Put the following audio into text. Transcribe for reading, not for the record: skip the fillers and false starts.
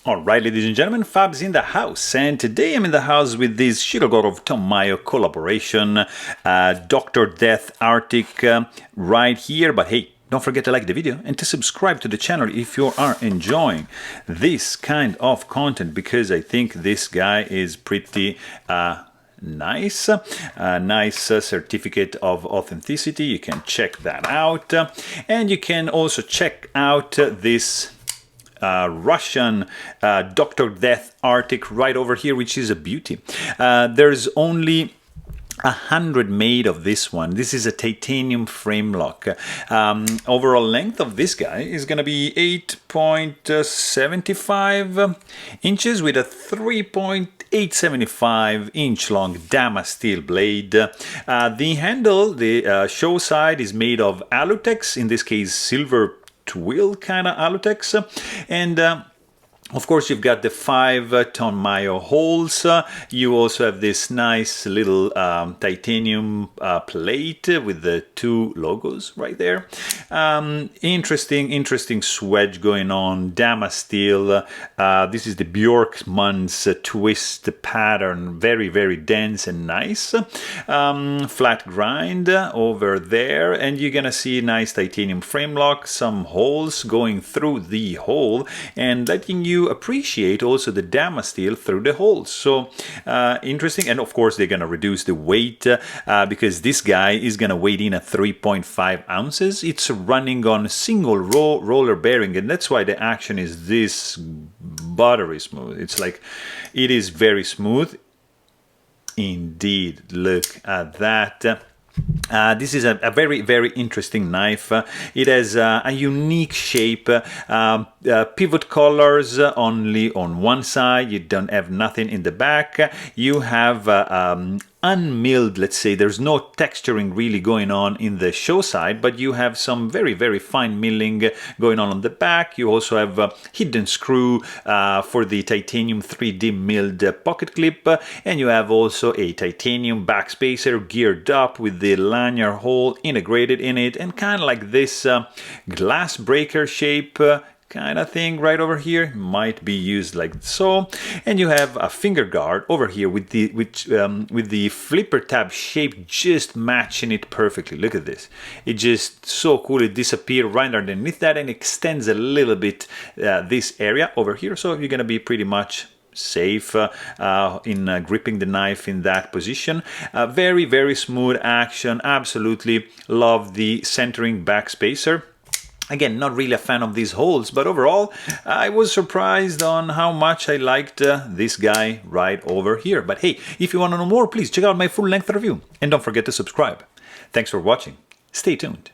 Alright, ladies and gentlemen, Fab's in the house, and today I'm in the house with this Shirogorov Mayo collaboration, Dr. Death Arctic right here. But hey, don't forget to like the video and to subscribe to the channel if you are enjoying this kind of content, because I think this guy is pretty nice. Nice certificate of authenticity. You can check that out, and you can also check out this Russian Dr. Death Arctic right over here, which is a beauty. There's only 100 made of this one. This is a titanium frame lock. Overall length of this guy is going to be 8.75 inches with a 3.875 inch long Dama steel blade. The handle, the show side, is made of Alutex, in this case silver twill kind of Alutex, and of course you've got the 5-ton Mayo holes. You also have this nice little titanium plate with the two logos right there. Interesting swedge going on, Dama steel. This is the Bjorkman's twist pattern, very dense and nice. Flat grind over there, and you're gonna see nice titanium frame lock, some holes going through the hole and letting you appreciate also the Dama steel through the holes. So interesting. And of course they're gonna reduce the weight because this guy is gonna weigh in at 3.5 ounces. It's running on single roller bearing, and that's why the action is this buttery smooth. It's like, it is very smooth indeed. Look at that. This is a very interesting knife. It has a unique shape, pivot collars only on one side. You don't have nothing in the back. You have unmilled, let's say. There's no texturing really going on in the show side, but you have some very fine milling going on the back. You also have a hidden screw for the titanium 3D milled pocket clip, and you have also a titanium backspacer geared up with the lanyard hole integrated in it, and kind of like this glass breaker shape kind of thing right over here, might be used like so. And you have a finger guard over here with the flipper tab shape just matching it perfectly. Look at this, it's just so cool. It disappears right underneath that and extends a little bit this area over here, so you're gonna be pretty much safe in gripping the knife in that position. Very smooth action. Absolutely love the centering backspacer. Again, not really a fan of these holes, but overall I was surprised on how much I liked this guy right over here. But hey, if you want to know more, please check out my full-length review, and don't forget to subscribe. Thanks for watching. Stay tuned.